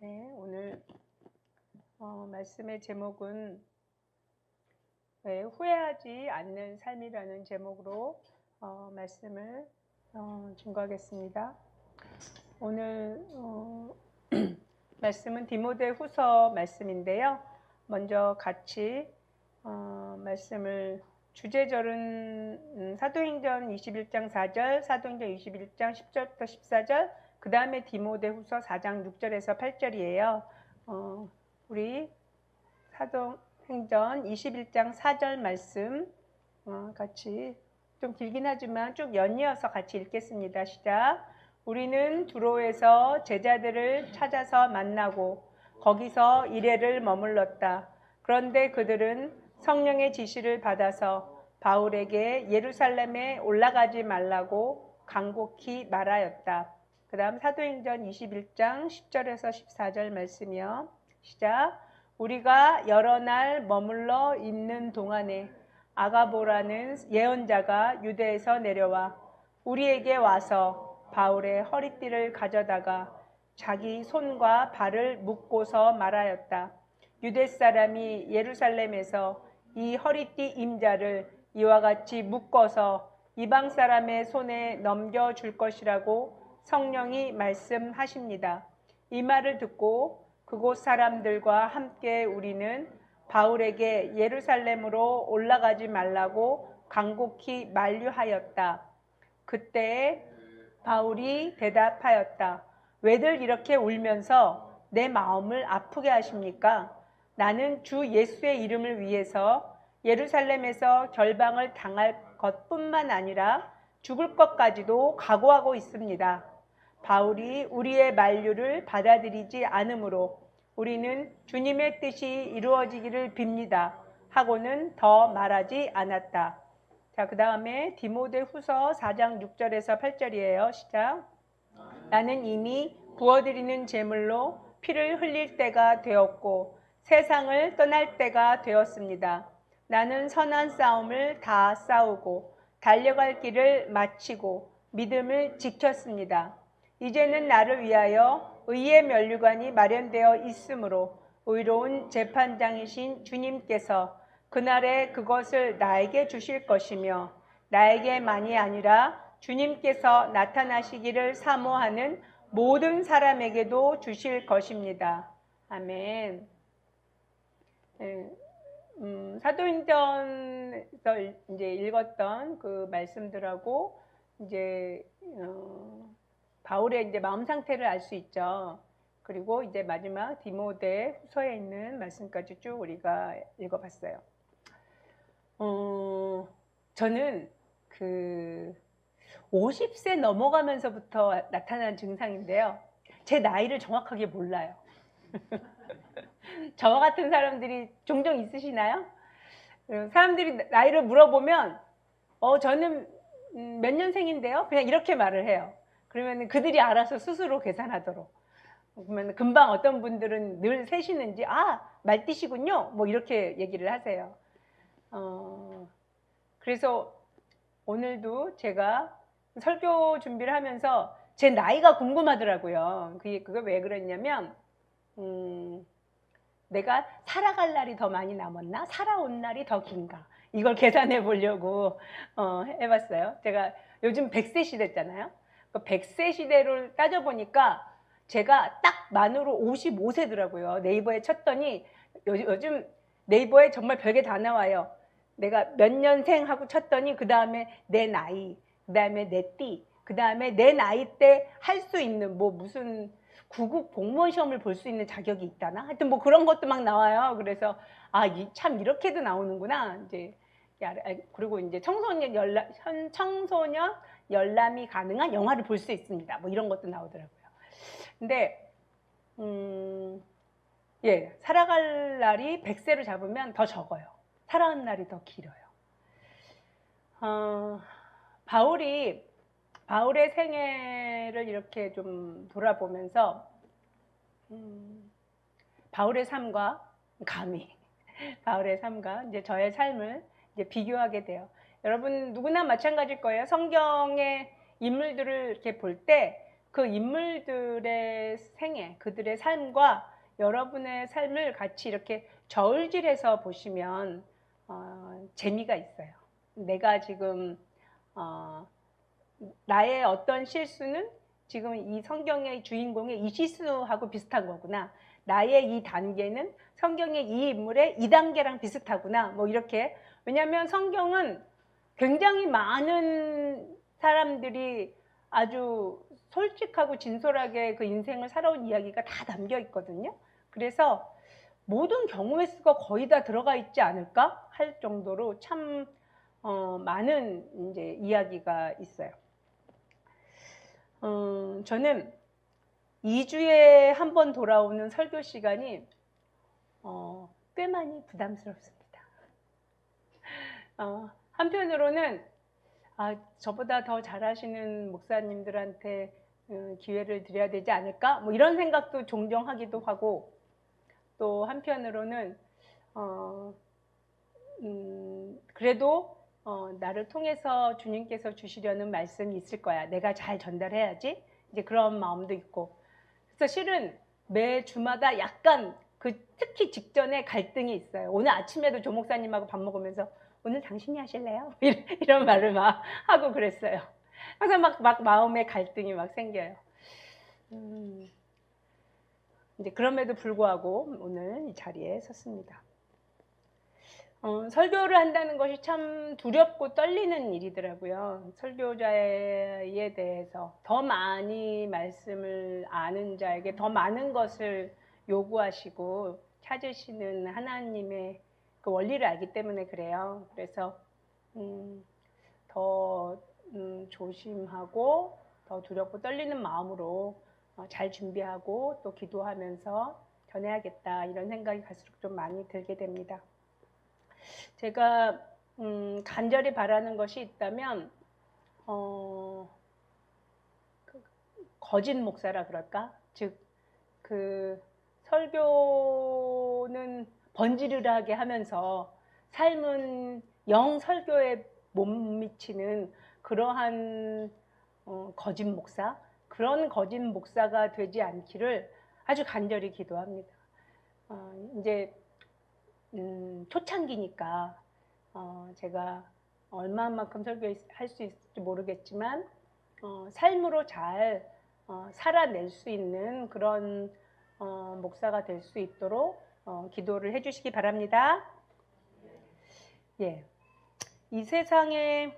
네, 오늘 말씀의 제목은 후회하지 않는 삶이라는 제목으로 말씀을 증거하겠습니다. 오늘 말씀은 디모데후서 말씀인데요. 먼저 같이 말씀을 주제절은 사도행전 21장 4절, 사도행전 21장 10절부터 14절, 그 다음에 디모데후서 4장 6절에서 8절이에요. 우리 사도행전 21장 4절 말씀 같이 좀 길긴 하지만 쭉 연이어서 같이 읽겠습니다. 시작. 우리는 두로에서 제자들을 찾아서 만나고 거기서 이레를 머물렀다. 그런데 그들은 성령의 지시를 받아서 바울에게 예루살렘에 올라가지 말라고 간곡히 말하였다. 그 다음 사도행전 21장 10절에서 14절 말씀이요. 시작. 우리가 여러 날 머물러 있는 동안에 아가보라는 예언자가 유대에서 내려와 우리에게 와서 바울의 허리띠를 가져다가 자기 손과 발을 묶고서 말하였다. 유대 사람이 예루살렘에서 이 허리띠 임자를 이와 같이 묶어서 이방 사람의 손에 넘겨줄 것이라고 성령이 말씀하십니다. 이 말을 듣고 그곳 사람들과 함께 우리는 바울에게 예루살렘으로 올라가지 말라고 간곡히 만류하였다. 그때 바울이 대답하였다. 왜들 이렇게 울면서 내 마음을 아프게 하십니까? 나는 주 예수의 이름을 위해서 예루살렘에서 결방을 당할 것뿐만 아니라 죽을 것까지도 각오하고 있습니다. 바울이 우리의 만류를 받아들이지 않으므로 우리는 주님의 뜻이 이루어지기를 빕니다. 하고는 더 말하지 않았다. 자, 그 다음에 디모데후서 4장 6절에서 8절이에요. 시작. 나는 이미 부어드리는 제물로 피를 흘릴 때가 되었고 세상을 떠날 때가 되었습니다. 나는 선한 싸움을 다 싸우고 달려갈 길을 마치고 믿음을 지켰습니다. 이제는 나를 위하여 의의 면류관이 마련되어 있으므로 의로운 재판장이신 주님께서 그날에 그것을 나에게 주실 것이며 나에게만이 아니라 주님께서 나타나시기를 사모하는 모든 사람에게도 주실 것입니다. 아멘. 사도행전에서 이제 읽었던 그 말씀들하고 이제 바울의 이제 마음 상태를 알 수 있죠. 그리고 이제 마지막 디모데 후서에 있는 말씀까지 쭉 우리가 읽어봤어요. 저는 그 50세 넘어가면서부터 나타난 증상인데요. 제 나이를 정확하게 몰라요. 저와 같은 사람들이 종종 있으시나요? 사람들이 나이를 물어보면 저는 몇 년생인데요? 그냥 이렇게 말을 해요. 그러면 그들이 알아서 스스로 계산하도록. 그러면 금방 어떤 분들은 늘 세시는지 말띠시군요. 뭐 이렇게 얘기를 하세요. 그래서 오늘도 제가 설교 준비를 하면서 제 나이가 궁금하더라고요. 그게 왜 그랬냐면 내가 살아갈 날이 더 많이 남았나? 살아온 날이 더 긴가? 이걸 계산해 보려고 해봤어요. 제가 요즘 100세 시대잖아요. 100세 시대를 따져보니까 제가 딱 만으로 55세더라고요. 네이버에 쳤더니 요즘 네이버에 정말 별게 다 나와요. 내가 몇 년생 하고 쳤더니 그 다음에 내 나이, 그 다음에 내 띠, 그 다음에 내 나이 때 할 수 있는 뭐 무슨 구급 공무원 시험을 볼 수 있는 자격이 있다나? 하여튼 뭐 그런 것도 막 나와요. 그래서 참 이렇게도 나오는구나. 이제 그리고 이제 청소년 열람이 가능한 영화를 볼 수 있습니다. 뭐 이런 것도 나오더라고요. 근데 살아갈 날이 100세로 잡으면 더 적어요. 살아온 날이 더 길어요. 바울의 생애를 이렇게 좀 돌아보면서 바울의 삶과 이제 저의 삶을 이제 비교하게 돼요. 여러분 누구나 마찬가지일 거예요. 성경의 인물들을 이렇게 볼 때 그 인물들의 그들의 생애, 그들의 삶과 여러분의 삶을 같이 이렇게 저울질해서 보시면 재미가 있어요. 내가 지금 나의 어떤 실수는 지금 이 성경의 주인공의 이시수하고 비슷한 거구나. 나의 이 단계는 성경의 이 인물의 이 단계랑 비슷하구나. 뭐 이렇게. 왜냐하면 성경은 굉장히 많은 사람들이 아주 솔직하고 진솔하게 그 인생을 살아온 이야기가 다 담겨 있거든요. 그래서 모든 경우의 수가 거의 다 들어가 있지 않을까 할 정도로 참 많은 이제 이야기가 있어요. 저는 2주에 한 번 돌아오는 설교 시간이 꽤 많이 부담스럽습니다. 한편으로는 저보다 더 잘하시는 목사님들한테 기회를 드려야 되지 않을까? 뭐 이런 생각도 종종 하기도 하고, 또 한편으로는 그래도 나를 통해서 주님께서 주시려는 말씀이 있을 거야. 내가 잘 전달해야지. 이제 그런 마음도 있고. 그래서 실은 매 주마다 약간 특히 직전에 갈등이 있어요. 오늘 아침에도 조 목사님하고 밥 먹으면서 오늘 당신이 하실래요? 이런 말을 막 하고 그랬어요. 그래서 막 마음에 갈등이 막 생겨요. 이제 그럼에도 불구하고 오늘 이 자리에 섰습니다. 설교를 한다는 것이 참 두렵고 떨리는 일이더라고요. 설교자에 대해서 더 많이 말씀을 아는 자에게 더 많은 것을 요구하시고 찾으시는 하나님의 그 원리를 알기 때문에 그래요. 그래서 더 조심하고 더 두렵고 떨리는 마음으로 잘 준비하고 또 기도하면서 전해야겠다 이런 생각이 갈수록 좀 많이 들게 됩니다. 제가 간절히 바라는 것이 있다면 거짓 목사라 그럴까? 즉 그 설교는 번지르르하게 하면서 삶은 영 설교에 못 미치는 그러한 거짓 목사, 그런 거짓 목사가 되지 않기를 아주 간절히 기도합니다. 이제 초창기니까 제가 얼마만큼 설교할 수 있을지 모르겠지만 삶으로 잘 살아낼 수 있는 그런 목사가 될 수 있도록 기도를 해주시기 바랍니다. 예, 이 세상에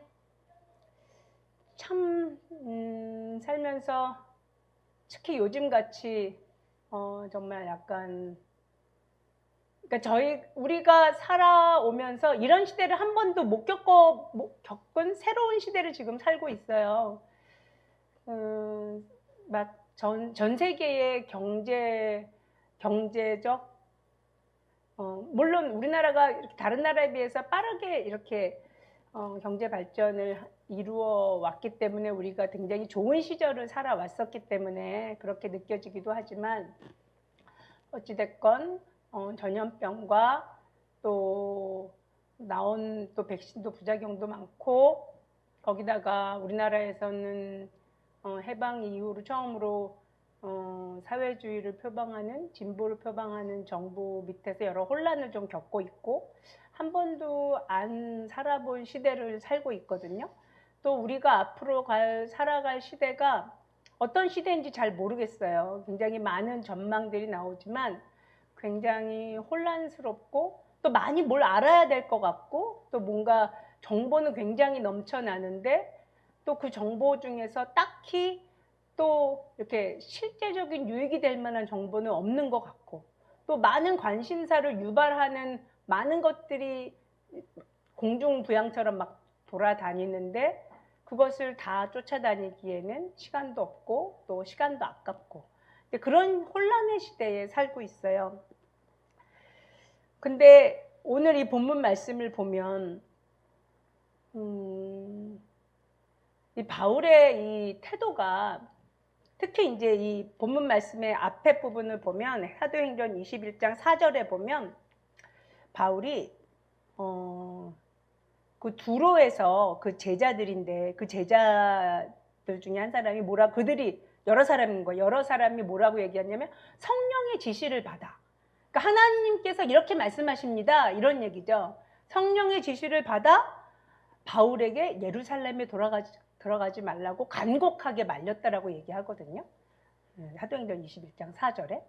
참 살면서 특히 요즘같이 정말 약간 그러니까 우리가 살아오면서 이런 시대를 한 번도 못 겪은 새로운 시대를 지금 살고 있어요. 막 전 세계의 경제적 물론 우리나라가 다른 나라에 비해서 빠르게 이렇게 경제 발전을 이루어 왔기 때문에 우리가 굉장히 좋은 시절을 살아왔었기 때문에 그렇게 느껴지기도 하지만 어찌됐건 전염병과 또 나온 또 백신도 부작용도 많고 거기다가 우리나라에서는 해방 이후로 처음으로 사회주의를 표방하는 진보를 표방하는 정부 밑에서 여러 혼란을 좀 겪고 있고 한 번도 안 살아본 시대를 살고 있거든요. 또 우리가 앞으로 살아갈 시대가 어떤 시대인지 잘 모르겠어요. 굉장히 많은 전망들이 나오지만 굉장히 혼란스럽고 또 많이 뭘 알아야 될 것 같고 또 뭔가 정보는 굉장히 넘쳐나는데 또 그 정보 중에서 딱히 또 이렇게 실제적인 유익이 될 만한 정보는 없는 것 같고 또 많은 관심사를 유발하는 많은 것들이 공중부양처럼 막 돌아다니는데 그것을 다 쫓아다니기에는 시간도 없고 또 시간도 아깝고 그런 혼란의 시대에 살고 있어요. 근데 오늘 이 본문 말씀을 보면 이 바울의 이 태도가 특히 이제 이 본문 말씀의 앞에 부분을 보면 사도행전 21장 4절에 보면 바울이 그 두로에서 그 제자들인데 그 제자들 중에 한 사람이 그들이 여러 사람인 거예요. 여러 사람이 뭐라고 얘기하냐면 성령의 지시를 받아. 그러니까 하나님께서 이렇게 말씀하십니다. 이런 얘기죠. 성령의 지시를 받아 바울에게 예루살렘에 들어가지 말라고 간곡하게 말렸다라고 얘기하거든요. 사도행전 21장 4절에.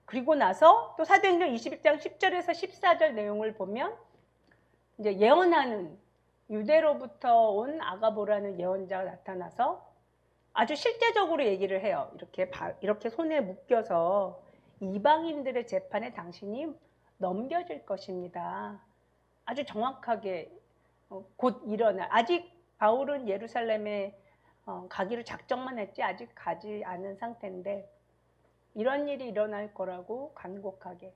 그리고 나서 또 사도행전 21장 10절에서 14절 내용을 보면 이제 예언하는 유대로부터 온 아가보라는 예언자가 나타나서 아주 실제적으로 얘기를 해요. 이렇게 손에 묶여서 이방인들의 재판에 당신이 넘겨질 것입니다. 아주 정확하게 곧 일어날. 아직 바울은 예루살렘에 가기로 작정만 했지 아직 가지 않은 상태인데 이런 일이 일어날 거라고 간곡하게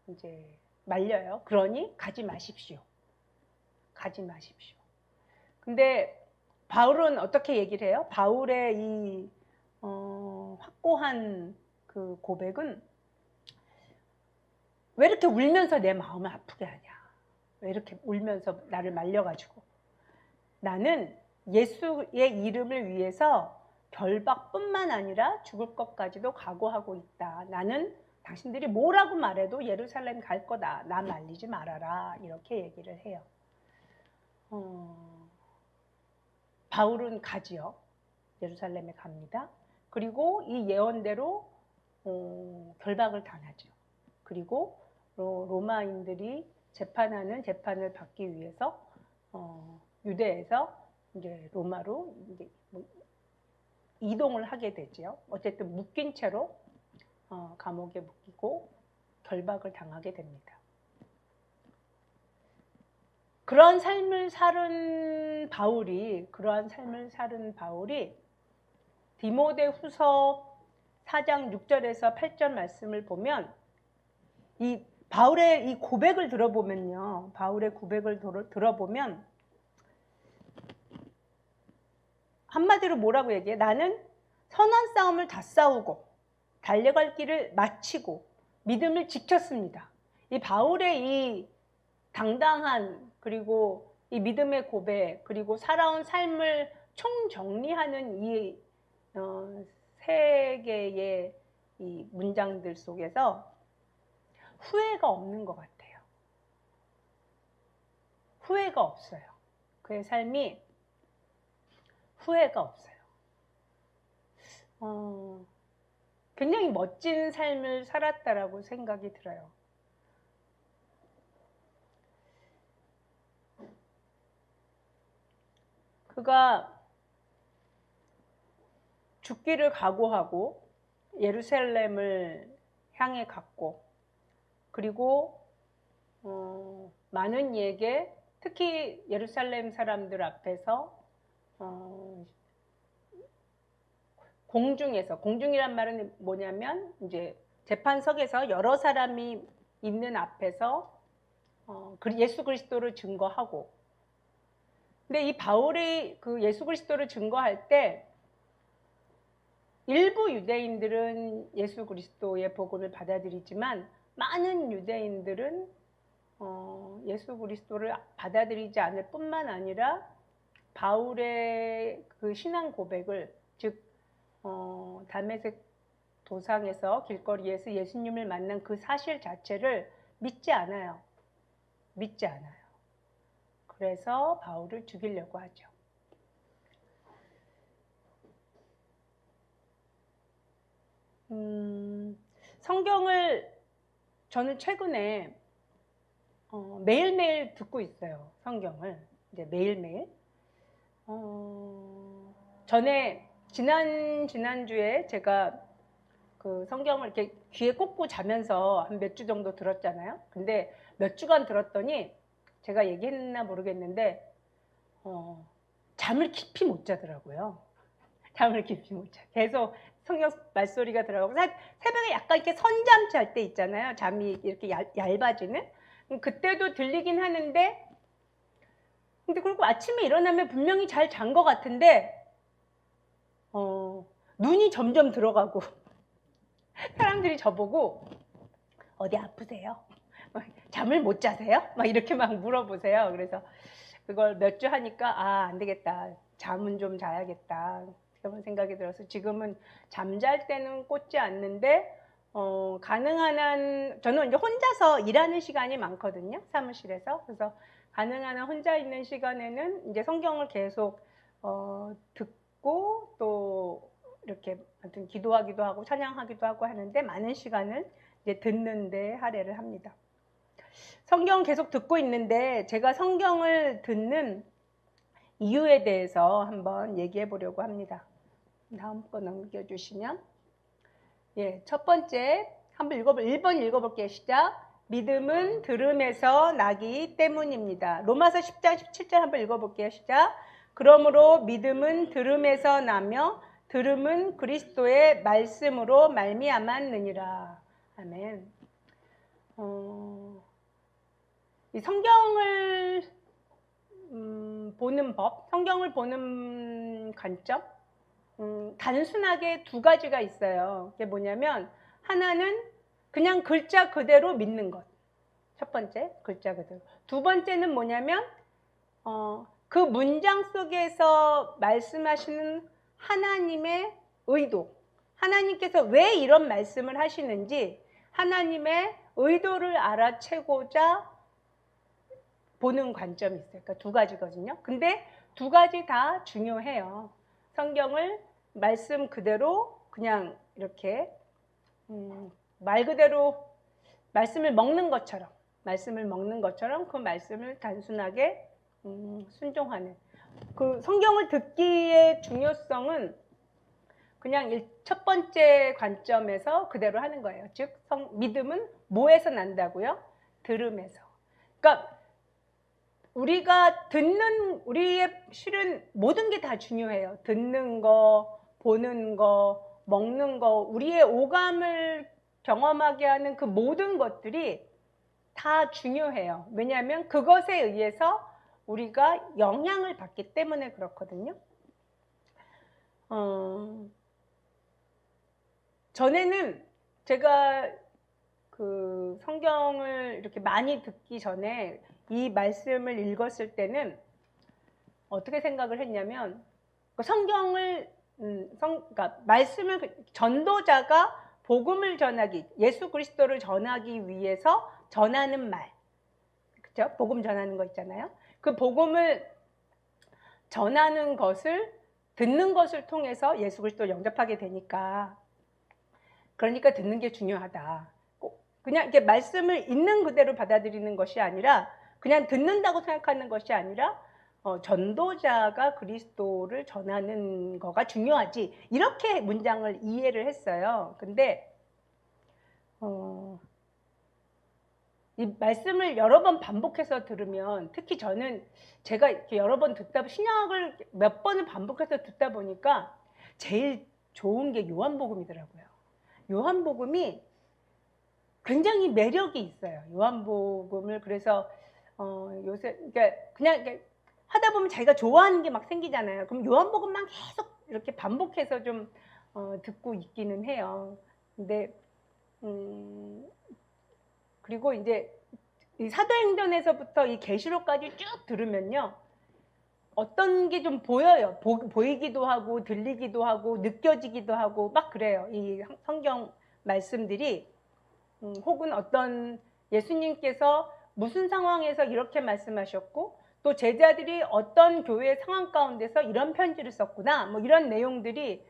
이제 말려요. 그러니 가지 마십시오. 가지 마십시오. 근데 바울은 어떻게 얘기를 해요? 바울의 이 확고한 그 고백은 왜 이렇게 울면서 내 마음을 아프게 하냐? 왜 이렇게 울면서 나를 말려가지고 나는 예수의 이름을 위해서 결박뿐만 아니라 죽을 것까지도 각오하고 있다. 나는 당신들이 뭐라고 말해도 예루살렘 갈 거다. 나 말리지 말아라. 이렇게 얘기를 해요. 바울은 가지요. 예루살렘에 갑니다. 그리고 이 예언대로 결박을 당하죠. 그리고 로마인들이 재판하는 재판을 받기 위해서 유대에서 이제 로마로 이제 이동을 하게 되지요. 어쨌든 묶인 채로 감옥에 묶이고 결박을 당하게 됩니다. 그러한 삶을 사는 바울이 디모데후서 4장 6절에서 8절 말씀을 보면 이 바울의 이 고백을 들어보면요. 바울의 고백을 들어보면 한마디로 뭐라고 얘기해? 나는 선한 싸움을 다 싸우고 달려갈 길을 마치고 믿음을 지켰습니다. 이 바울의 이 당당한 그리고 이 믿음의 고백 그리고 살아온 삶을 총정리하는 이 세 개의 이 문장들 속에서 후회가 없는 것 같아요. 후회가 없어요. 그의 삶이 후회가 없어요. 굉장히 멋진 삶을 살았다라고 생각이 들어요. 그가 죽기를 각오하고 예루살렘을 향해 갔고 그리고 많은 이에게 특히 예루살렘 사람들 앞에서 공중이란 말은 뭐냐면 이제 재판석에서 여러 사람이 있는 앞에서 예수 그리스도를 증거하고 근데 이 바울이 그 예수 그리스도를 증거할 때 일부 유대인들은 예수 그리스도의 복음을 받아들이지만 많은 유대인들은 예수 그리스도를 받아들이지 않을 뿐만 아니라 바울의 그 신앙 고백을 즉 다메섹 도상에서 길거리에서 예수님을 만난 그 사실 자체를 믿지 않아요. 그래서 바울을 죽이려고 하죠. 성경을 저는 최근에 매일매일 듣고 있어요. 성경을 이제 매일매일. 전에 지난주에 제가 그 성경을 이렇게 귀에 꽂고 자면서 한 몇 주 정도 들었잖아요. 근데 몇 주간 들었더니 제가 얘기했나 모르겠는데 잠을 깊이 못 자더라고요. 잠을 깊이 못 자. 계속 성경 말소리가 들어가고 새벽에 약간 이렇게 선잠 잘 때 있잖아요. 잠이 이렇게 얇아지는. 그때도 들리긴 하는데 근데 그리고 아침에 일어나면 분명히 잘 잔 것 같은데 눈이 점점 들어가고 사람들이 저보고 어디 아프세요? 잠을 못 자세요? 막 이렇게 막 물어보세요. 그래서 그걸 몇 주 하니까 안 되겠다. 잠은 좀 자야겠다 그런 생각이 들어서 지금은 잠잘 때는 꽂지 않는데 가능한 한 저는 이제 혼자서 일하는 시간이 많거든요, 사무실에서. 그래서 가능한 한 혼자 있는 시간에는 이제 성경을 계속 듣고 또 이렇게 하여튼 기도하기도 하고 찬양하기도 하고 하는데 많은 시간을 이제 듣는 데 할애를 합니다. 성경 계속 듣고 있는데 제가 성경을 듣는 이유에 대해서 한번 얘기해 보려고 합니다. 다음 거 넘겨주시면, 예, 첫 번째 한번 1번 읽어볼게요. 시작. 믿음은 들음에서 나기 때문입니다. 로마서 10장 17절 한번 읽어볼게요. 시작. 그러므로 믿음은 들음에서 나며 들음은 그리스도의 말씀으로 말미암았느니라. 아멘. 이 성경을 보는 법, 성경을 보는 관점, 단순하게 두 가지가 있어요. 그게 뭐냐면 하나는 그냥 글자 그대로 믿는 것. 첫 번째, 글자 그대로. 두 번째는 뭐냐면 그 문장 속에서 말씀하시는 하나님의 의도, 하나님께서 왜 이런 말씀을 하시는지 하나님의 의도를 알아채고자 보는 관점이 있어요. 그러니까 두 가지거든요. 근데 두 가지 다 중요해요. 성경을 말씀 그대로 그냥 이렇게 말 그대로 말씀을 먹는 것처럼 그 말씀을 단순하게 순종하는 그 성경을 듣기의 중요성은 그냥 첫 번째 관점에서 그대로 하는 거예요. 즉 믿음은 뭐에서 난다고요? 들음에서. 그러니까 우리가 듣는 우리의 실은 모든 게 다 중요해요. 듣는 거, 보는 거, 먹는 거, 우리의 오감을 경험하게 하는 그 모든 것들이 다 중요해요. 왜냐하면 그것에 의해서 우리가 영향을 받기 때문에 그렇거든요. 전에는 제가 그 성경을 이렇게 많이 듣기 전에 이 말씀을 읽었을 때는 어떻게 생각을 했냐면 성경을 그러니까 말씀을 전도자가 복음을 전하기, 예수 그리스도를 전하기 위해서 전하는 말, 그렇죠? 복음 전하는 거 있잖아요. 그 복음을 전하는 것을 듣는 것을 통해서 예수 그리스도를 영접하게 되니까 그러니까 듣는 게 중요하다. 그냥 이렇게 말씀을 있는 그대로 받아들이는 것이 아니라 그냥 듣는다고 생각하는 것이 아니라 전도자가 그리스도를 전하는 거가 중요하지. 이렇게 문장을 이해를 했어요. 근데 이 말씀을 여러 번 반복해서 들으면 특히 저는 제가 이렇게 여러 번 듣다 신약을 몇 번을 반복해서 듣다 보니까 제일 좋은 게 요한복음이더라고요. 요한복음이 굉장히 매력이 있어요. 요한복음을 그래서 요새 그냥 이렇게 하다 보면 자기가 좋아하는 게 막 생기잖아요. 그럼 요한복음만 계속 이렇게 반복해서 좀 듣고 있기는 해요. 근데 그리고 이제 이 사도행전에서부터 이 계시록까지 쭉 들으면요, 어떤 게 좀 보여요. 보이기도 하고 들리기도 하고 느껴지기도 하고 막 그래요. 이 성경 말씀들이 혹은 어떤 예수님께서 무슨 상황에서 이렇게 말씀하셨고 또 제자들이 어떤 교회 상황 가운데서 이런 편지를 썼구나, 뭐 이런 내용들이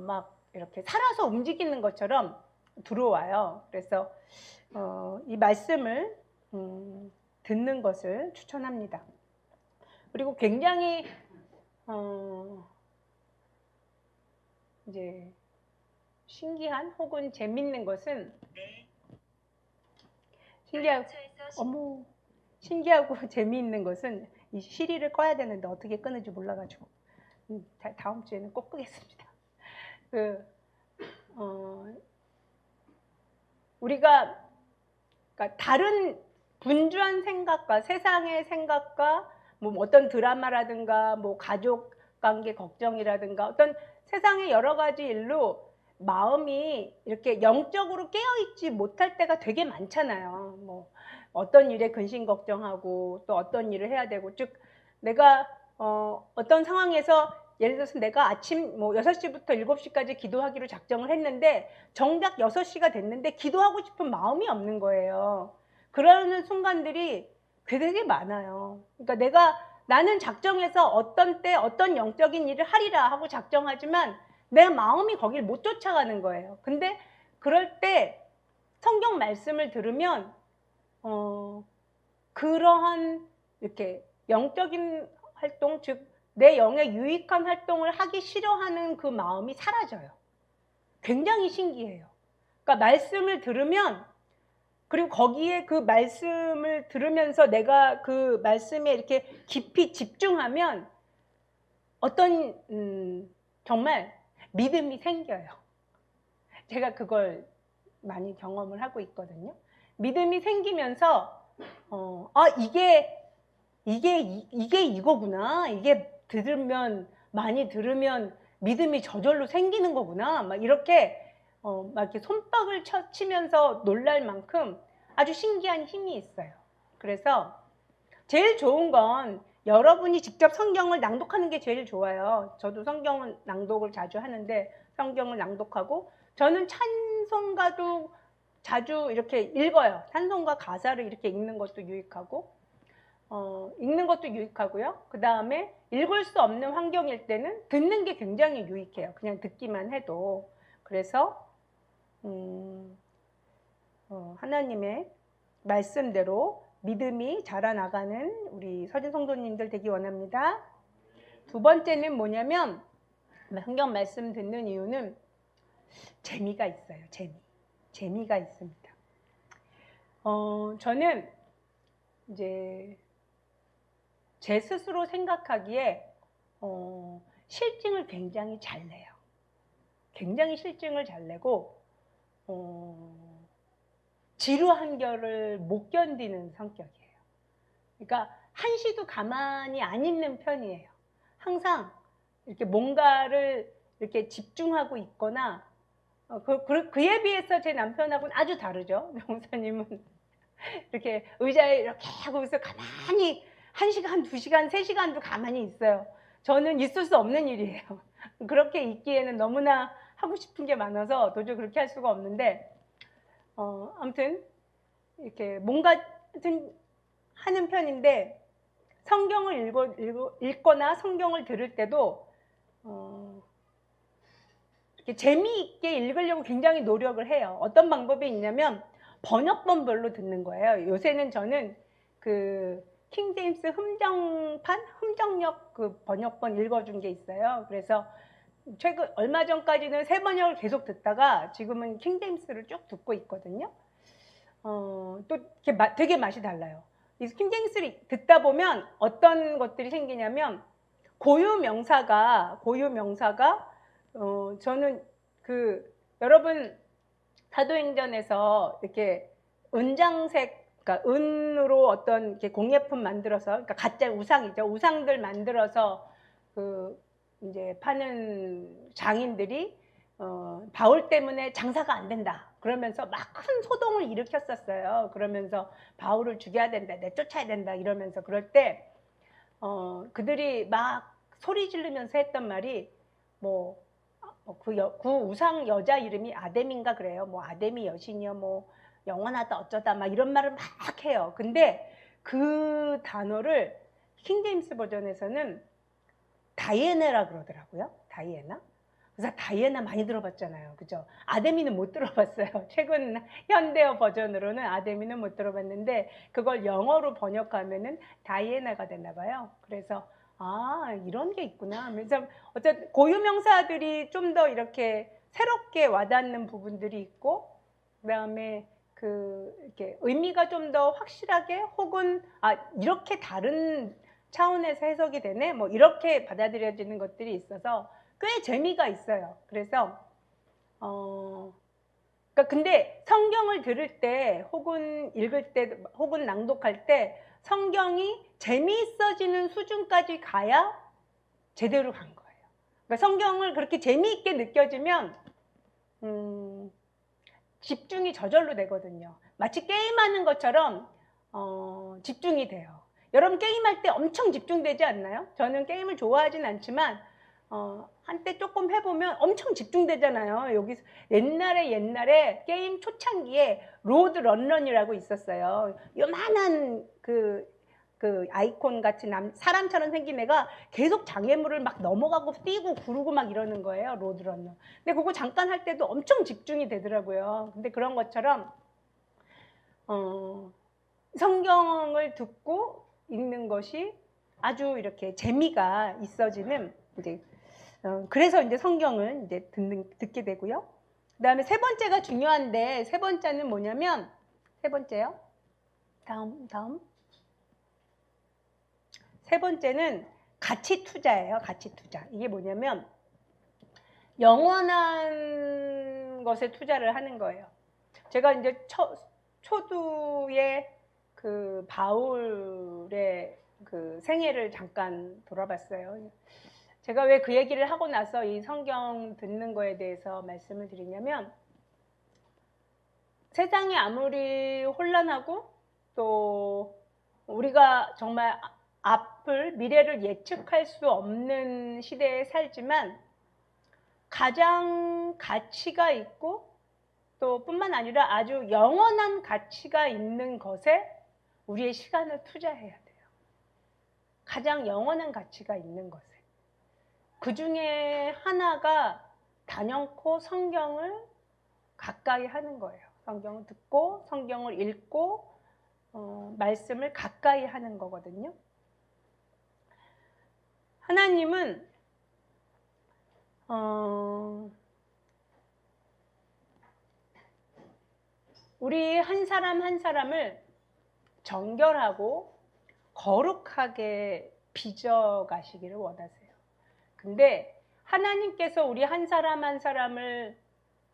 막 이렇게 살아서 움직이는 것처럼 들어와요. 그래서 이 말씀을 듣는 것을 추천합니다. 그리고 굉장히 이제 신기한 혹은 재밌는 것은 신기하고 재미있는 것은 이 시리를 꺼야 되는데 어떻게 끄는지 몰라가지고 다음 주에는 꼭 끄겠습니다. 우리가 그러니까 다른 분주한 생각과 세상의 생각과 뭐 어떤 드라마라든가 뭐 가족 관계 걱정이라든가 어떤 세상의 여러 가지 일로 마음이 이렇게 영적으로 깨어있지 못할 때가 되게 많잖아요. 뭐 어떤 일에 근심 걱정하고 또 어떤 일을 해야 되고, 즉 내가 어떤 상황에서 예를 들어서 내가 아침 뭐 6시부터 7시까지 기도하기로 작정을 했는데 정작 6시가 됐는데 기도하고 싶은 마음이 없는 거예요. 그러는 순간들이 되게 많아요. 그러니까 나는 작정해서 어떤 때 어떤 영적인 일을 하리라 하고 작정하지만 내 마음이 거길 못 쫓아가는 거예요. 근데 그럴 때 성경 말씀을 들으면 그러한 이렇게 영적인 활동, 즉 내 영에 유익한 활동을 하기 싫어하는 그 마음이 사라져요. 굉장히 신기해요. 그러니까 말씀을 들으면, 그리고 거기에 그 말씀을 들으면서 내가 그 말씀에 이렇게 깊이 집중하면 어떤 정말 믿음이 생겨요. 제가 그걸 많이 경험을 하고 있거든요. 믿음이 생기면서 이게 이거구나. 이게 많이 들으면 믿음이 저절로 생기는 거구나. 막 이렇게 막 이렇게 손뼉을 치면서 놀랄 만큼 아주 신기한 힘이 있어요. 그래서 제일 좋은 건 여러분이 직접 성경을 낭독하는 게 제일 좋아요. 저도 성경 낭독을 자주 하는데 성경을 낭독하고 저는 찬송가도 자주 이렇게 읽어요. 찬송가 가사를 이렇게 읽는 것도 유익하고 유익하고요. 그 다음에 읽을 수 없는 환경일 때는 듣는 게 굉장히 유익해요. 그냥 듣기만 해도. 그래서 하나님의 말씀대로 믿음이 자라나가는 우리 서진 성도님들 되기 원합니다. 두 번째는 뭐냐면 성경 말씀 듣는 이유는 재미가 있어요. 재미가 있습니다. 저는 이제 제 스스로 생각하기에 실증을 굉장히 잘 내요. 굉장히 실증을 잘 내고 지루한 결을 못 견디는 성격이에요. 그러니까 한시도 가만히 안 있는 편이에요. 항상 이렇게 뭔가를 이렇게 집중하고 있거나 그에 비해서 제 남편하고는 아주 다르죠. 목사님은 이렇게 의자에 이렇게 하고서 가만히 1시간, 2시간, 3시간도 가만히 있어요. 저는 있을 수 없는 일이에요. 그렇게 있기에는 너무나 하고 싶은 게 많아서 도저히 그렇게 할 수가 없는데 아무튼 이렇게 뭔가 하는 편인데 성경을 읽거나 성경을 들을 때도 이렇게 재미있게 읽으려고 굉장히 노력을 해요. 어떤 방법이 있냐면 번역본별로 듣는 거예요. 요새는 저는 그 킹제임스 흠정역 그 번역본 읽어준 게 있어요. 그래서 얼마 전까지는 새 번역을 계속 듣다가 지금은 킹제임스를 쭉 듣고 있거든요. 또 이렇게 되게 맛이 달라요. 이 킹제임스를 듣다 보면 어떤 것들이 생기냐면 고유 명사가 저는 여러분 사도행전에서 이렇게 은장색, 그러니까 은으로 어떤 이렇게 공예품 만들어서, 그러니까 가짜 우상이죠. 우상들 만들어서 이제 파는 장인들이 바울 때문에 장사가 안 된다. 그러면서 막 큰 소동을 일으켰었어요. 그러면서 바울을 죽여야 된다, 내쫓아야 된다 이러면서 그럴 때 그들이 막 소리 지르면서 했던 말이 그 우상 여자 이름이 아데미인가 그래요. 아데미 여신이요, 영원하다 어쩌다 막 이런 말을 막 해요. 근데 그 단어를 킹제임스 버전에서는 다이애나라 그러더라고요. 다이애나. 그래서 다이애나 많이 들어봤잖아요. 그죠? 아데미는 못 들어봤어요. 최근 현대어 버전으로는 아데미는 못 들어봤는데 그걸 영어로 번역하면은 다이애나가 됐나 봐요. 그래서 이런 게 있구나. 그래서 어쨌든 고유명사들이 좀 더 이렇게 새롭게 와닿는 부분들이 있고, 그다음에 이렇게 의미가 좀 더 확실하게 혹은 이렇게 다른 차원에서 해석이 되네. 이렇게 받아들여지는 것들이 있어서 꽤 재미가 있어요. 그래서 그러니까 근데 성경을 들을 때 혹은 읽을 때 혹은 낭독할 때 성경이 재미있어지는 수준까지 가야 제대로 간 거예요. 그러니까 성경을 그렇게 재미있게 느껴지면 집중이 저절로 되거든요. 마치 게임하는 것처럼 집중이 돼요. 여러분 게임할 때 엄청 집중되지 않나요? 저는 게임을 좋아하진 않지만 한때 조금 해보면 엄청 집중되잖아요. 여기 옛날에 게임 초창기에 로드 런런이라고 있었어요. 요만한 그 아이콘 같이 사람처럼 생긴 애가 계속 장애물을 막 넘어가고 뛰고 구르고 막 이러는 거예요. 로드 런런. 근데 그거 잠깐 할 때도 엄청 집중이 되더라고요. 근데 그런 것처럼 성경을 듣고 읽는 것이 아주 이렇게 재미가 있어지는 이제 그래서 이제 성경을 이제 듣게 되고요. 그다음에 세 번째가 중요한데 세 번째는 뭐냐면 세 번째요. 다음. 세 번째는 가치 투자예요. 가치 투자. 이게 뭐냐면 영원한 것에 투자를 하는 거예요. 제가 이제 초두에 그 바울의 그 생애를 잠깐 돌아봤어요. 제가 왜 그 얘기를 하고 나서 이 성경 듣는 거에 대해서 말씀을 드리냐면 세상이 아무리 혼란하고 또 우리가 정말 미래를 예측할 수 없는 시대에 살지만 가장 가치가 있고 또 뿐만 아니라 아주 영원한 가치가 있는 것에 우리의 시간을 투자해야 돼요. 가장 영원한 가치가 있는 것에. 그 중에 하나가 단연코 성경을 가까이 하는 거예요. 성경을 듣고 성경을 읽고 말씀을 가까이 하는 거거든요. 하나님은 우리 한 사람 한 사람을 정결하고 거룩하게 빚어가시기를 원하세요. 근데 하나님께서 우리 한 사람 한 사람을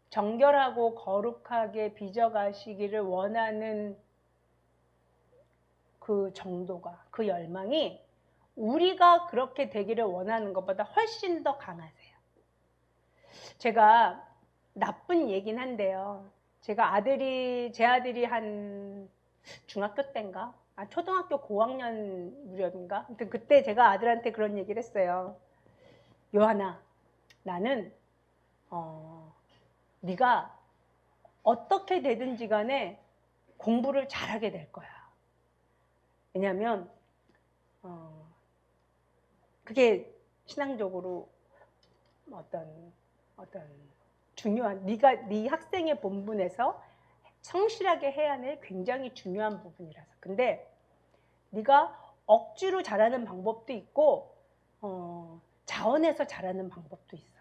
정결하고 거룩하게 빚어가시기를 원하는 그 정도가, 그 열망이 우리가 그렇게 되기를 원하는 것보다 훨씬 더 강하세요. 제가 나쁜 얘긴 한데요. 제 아들이 한 중학교 때인가? 초등학교 고학년 무렵인가? 아무튼 그때 제가 아들한테 그런 얘기를 했어요. 요한아, 나는 네가 어떻게 되든지 간에 공부를 잘하게 될 거야. 왜냐하면 그게 신앙적으로 어떤 중요한 네 학생의 본분에서 성실하게 해야 할 굉장히 중요한 부분이라서. 근데 네가 억지로 잘하는 방법도 있고 자원해서 잘하는 방법도 있어.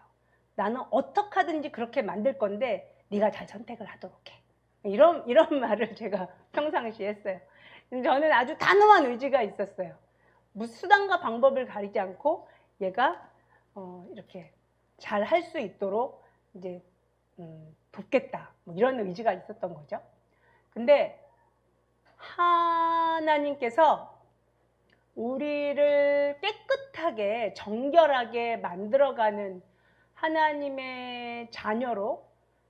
나는 어떻게 하든지 그렇게 만들 건데 네가 잘 선택을 하도록 해. 이런 말을 제가 평상시에 했어요. 저는 아주 단호한 의지가 있었어요. 무슨 수단과 방법을 가리지 않고 얘가 이렇게 잘 할 수 있도록 이제 돕겠다. 뭐 이런 의지가 있었던 거죠. 근데 하나님께서 우리를 깨끗하게 정결하게 만들어가는 하나님의 자녀로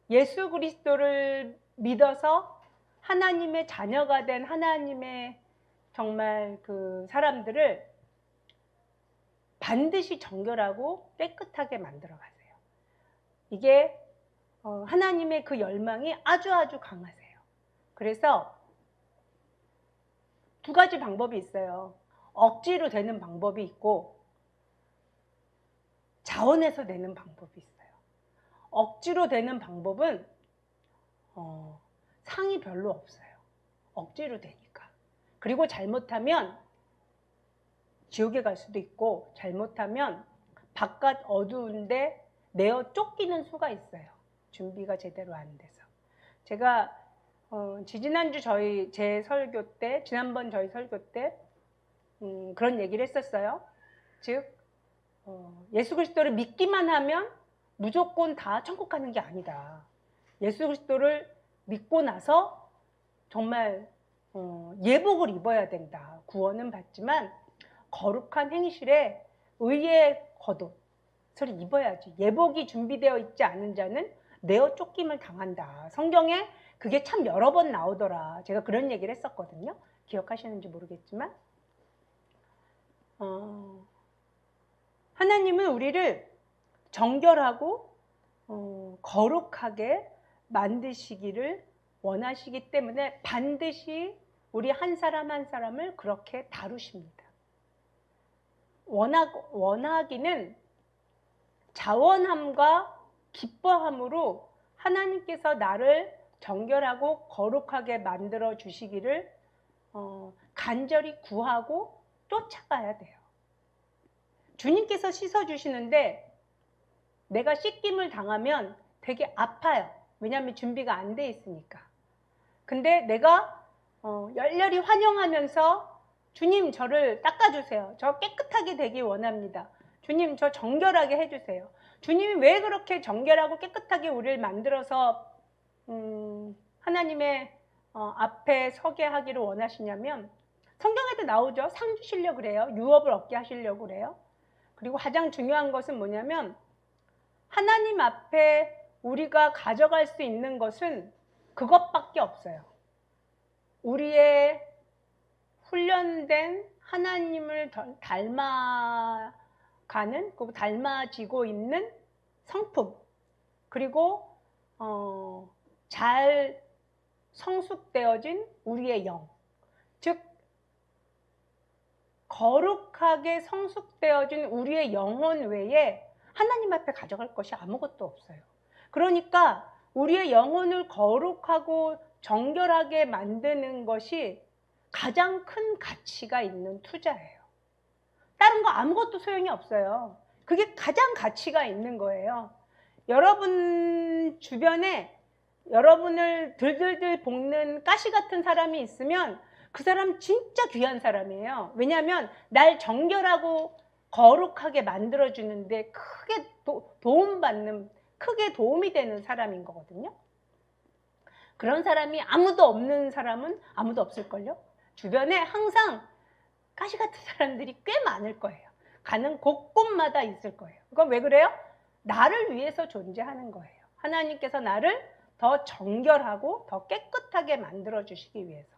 예수 그리스도를 믿어서 하나님의 자녀가 된 하나님의 정말 그 사람들을 반드시 정결하고 깨끗하게 만들어 가세요. 이게 하나님의 그 열망이 아주 강하세요. 그래서 두 가지 방법이 있어요. 억지로 되는 방법이 있고 자원해서 되는 방법이 있어요. 억지로 되는 방법은 상이 별로 없어요. 억지로 되니까. 그리고 잘못하면 지옥에 갈 수도 있고 잘못하면 바깥 어두운데 내어 쫓기는 수가 있어요. 준비가 제대로 안 돼서. 제가 지난주 제 설교 때, 지난번 저희 설교 때 그런 얘기를 했었어요. 즉 예수 그리스도를 믿기만 하면 무조건 다 천국 가는 게 아니다. 예수 그리스도를 믿고 나서 정말 예복을 입어야 된다. 구원은 받지만 거룩한 행실에 의의 겉옷을 입어야지. 예복이 준비되어 있지 않은 자는 내어 쫓김을 당한다. 성경에 그게 참 여러 번 나오더라. 제가 그런 얘기를 했었거든요. 기억하시는지 모르겠지만 하나님은 우리를 정결하고 거룩하게 만드시기를 원하시기 때문에 반드시 우리 한 사람 한 사람을 그렇게 다루십니다. 원하기는 자원함과 기뻐함으로 하나님께서 나를 정결하고 거룩하게 만들어 주시기를 간절히 구하고 쫓아가야 돼요. 주님께서 씻어주시는데 내가 씻김을 당하면 되게 아파요. 왜냐하면 준비가 안 돼 있으니까. 근데 내가 열렬히 환영하면서 주님 저를 닦아주세요. 저 깨끗하게 되기 원합니다. 주님 저 정결하게 해주세요. 주님이 왜 그렇게 정결하고 깨끗하게 우리를 만들어서 하나님의 앞에 서게 하기를 원하시냐면 성경에도 나오죠. 상 주시려고 그래요. 유업을 얻게 하시려고 그래요. 그리고 가장 중요한 것은 뭐냐면 하나님 앞에 우리가 가져갈 수 있는 것은 그것밖에 없어요. 우리의 훈련된 하나님을 닮아가는, 그리고 닮아지고 있는 성품, 그리고 잘 성숙되어진 우리의 영, 즉 거룩하게 성숙되어진 우리의 영혼 외에 하나님 앞에 가져갈 것이 아무것도 없어요. 그러니까 우리의 영혼을 거룩하고 정결하게 만드는 것이 가장 큰 가치가 있는 투자예요. 다른 거 아무것도 소용이 없어요. 그게 가장 가치가 있는 거예요. 여러분 주변에 여러분을 들들들 볶는 가시 같은 사람이 있으면 그 사람 진짜 귀한 사람이에요. 왜냐하면 날 정결하고 거룩하게 만들어주는데 크게 크게 도움이 되는 사람인 거거든요. 그런 사람이 아무도 없는 사람은 아무도 없을걸요. 주변에 항상 가시 같은 사람들이 꽤 많을 거예요. 가는 곳곳마다 있을 거예요. 그건 왜 그래요? 나를 위해서 존재하는 거예요. 하나님께서 나를 더 정결하고 더 깨끗하게 만들어 주시기 위해서.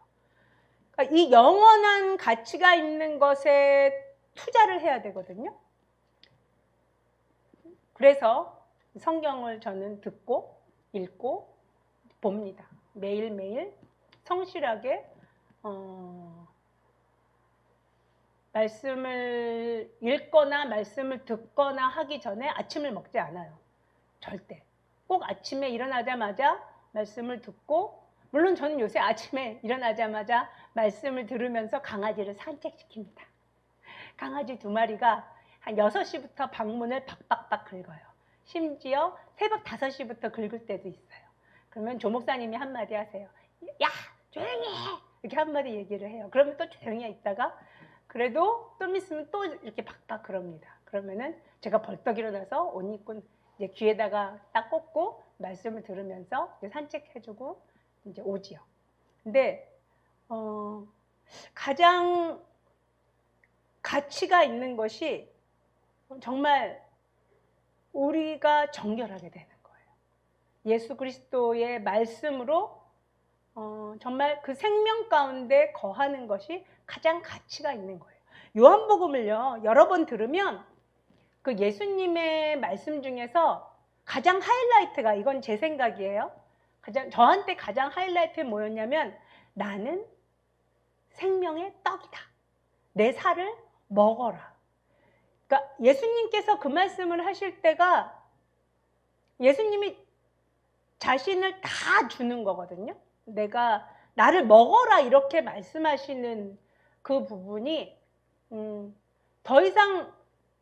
그러니까 이 영원한 가치가 있는 것에 투자를 해야 되거든요. 그래서 성경을 저는 듣고 읽고 봅니다. 매일매일 성실하게 말씀을 읽거나 말씀을 듣거나 하기 전에 아침을 먹지 않아요. 절대. 꼭 아침에 일어나자마자 말씀을 듣고, 물론 저는 요새 아침에 일어나자마자 말씀을 들으면서 강아지를 산책시킵니다. 강아지 2마리가 한 6시부터 방문을 박박박 긁어요. 심지어 새벽 5시부터 긁을 때도 있어요. 그러면 조 목사님이 한마디 하세요. 야, 조용히 해! 이렇게 한마디 얘기를 해요. 그러면 또 조용히 있다가 그래도 좀 있으면 또 이렇게 박박 그럽니다. 그러면은 제가 벌떡 일어나서 옷 입고 이제 귀에다가 딱 꽂고 말씀을 들으면서 산책해주고 이제 오지요. 근데 가장 가치가 있는 것이 정말 우리가 정결하게 되는 거예요. 예수 그리스도의 말씀으로 정말 그 생명 가운데 거하는 것이 가장 가치가 있는 거예요. 요한복음을요, 여러 번 들으면 그 예수님의 말씀 중에서 가장 하이라이트가, 이건 제 생각이에요. 저한테 가장 하이라이트는 뭐였냐면, 나는 생명의 떡이다. 내 살을 먹어라. 그러니까 예수님께서 그 말씀을 하실 때가 예수님이 자신을 다 주는 거거든요. 나를 먹어라 이렇게 말씀하시는 그 부분이 더 이상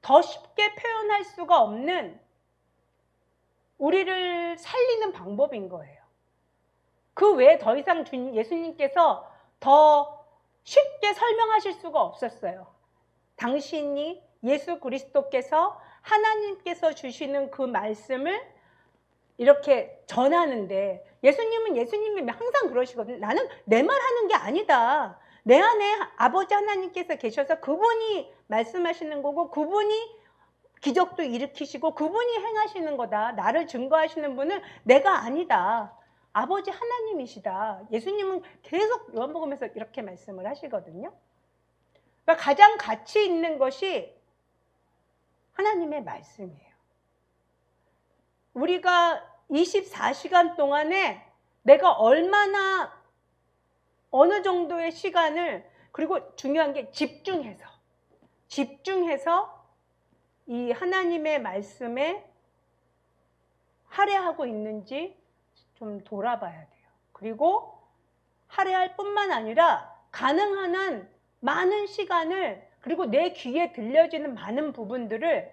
더 쉽게 표현할 수가 없는 우리를 살리는 방법인 거예요. 그 외에 더 이상 예수님께서 더 쉽게 설명하실 수가 없었어요. 당신이 예수 그리스도께서 하나님께서 주시는 그 말씀을 이렇게 전하는데, 예수님이 항상 그러시거든요. 나는 내 말 하는 게 아니다. 내 안에 아버지 하나님께서 계셔서 그분이 말씀하시는 거고, 그분이 기적도 일으키시고 그분이 행하시는 거다. 나를 증거하시는 분은 내가 아니다. 아버지 하나님이시다. 예수님은 계속 요한복음에서 이렇게 말씀을 하시거든요. 그러니까 가장 가치 있는 것이 하나님의 말씀이에요. 우리가 24시간 동안에 내가 얼마나 어느 정도의 시간을, 그리고 중요한 게 집중해서 이 하나님의 말씀에 할애하고 있는지 좀 돌아봐야 돼요. 그리고 할애할 뿐만 아니라 가능한 한 많은 시간을, 그리고 내 귀에 들려지는 많은 부분들을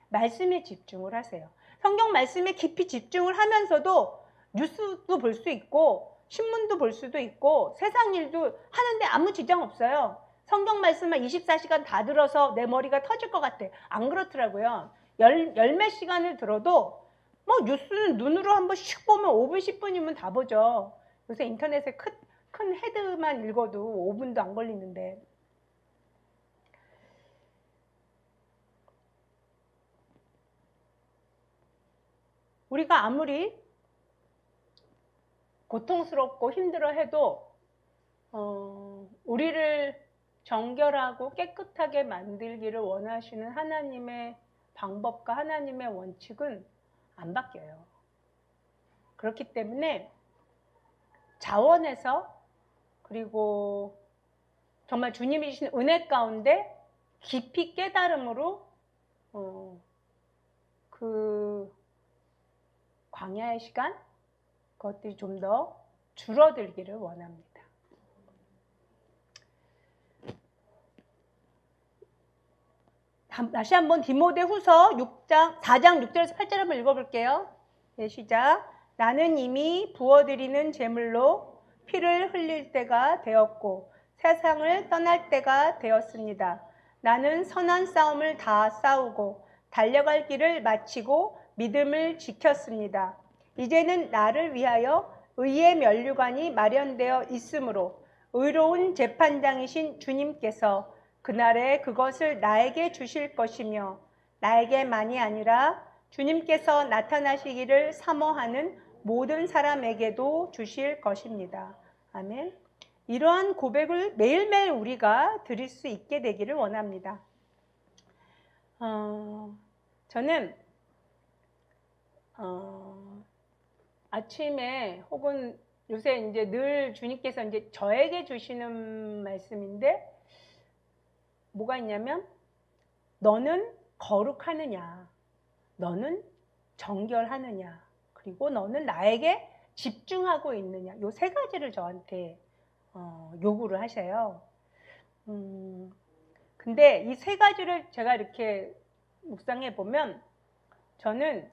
말씀에 집중을 하세요. 성경 말씀에 깊이 집중을 하면서도 뉴스도 볼 수 있고 신문도 볼 수도 있고 세상 일도 하는데 아무 지장 없어요. 성경 말씀만 24시간 다 들어서 내 머리가 터질 것 같아. 안 그렇더라고요. 열 몇 시간을 들어도 뭐 뉴스는 눈으로 한번 슉 보면 5분 10분이면 다 보죠. 요새 인터넷에 큰 헤드만 읽어도 5분도 안 걸리는데. 우리가 아무리 고통스럽고 힘들어 해도 우리를 정결하고 깨끗하게 만들기를 원하시는 하나님의 방법과 하나님의 원칙은 안 바뀌어요. 그렇기 때문에 자원해서, 그리고 정말 주님이 주신 은혜 가운데 깊이 깨달음으로 그 광야의 시간, 그것들이 좀 더 줄어들기를 원합니다. 다시 한번 디모데후서 4장 6절에서 8절 한번 읽어볼게요. 네, 시작. 나는 이미 부어드리는 제물로 피를 흘릴 때가 되었고 세상을 떠날 때가 되었습니다. 나는 선한 싸움을 다 싸우고 달려갈 길을 마치고 믿음을 지켰습니다. 이제는 나를 위하여 의의 면류관이 마련되어 있으므로 의로운 재판장이신 주님께서 그날에 그것을 나에게 주실 것이며 나에게만이 아니라 주님께서 나타나시기를 사모하는 모든 사람에게도 주실 것입니다. 아멘. 이러한 고백을 매일매일 우리가 드릴 수 있게 되기를 원합니다. 저는 아침에 혹은 요새 이제 늘 주님께서 이제 저에게 주시는 말씀인데 뭐가 있냐면 너는 거룩하느냐, 너는 정결하느냐, 그리고 너는 나에게 집중하고 있느냐, 요 세 가지를 저한테 요구를 하셔요. 근데 이 세 가지를 제가 이렇게 묵상해 보면 저는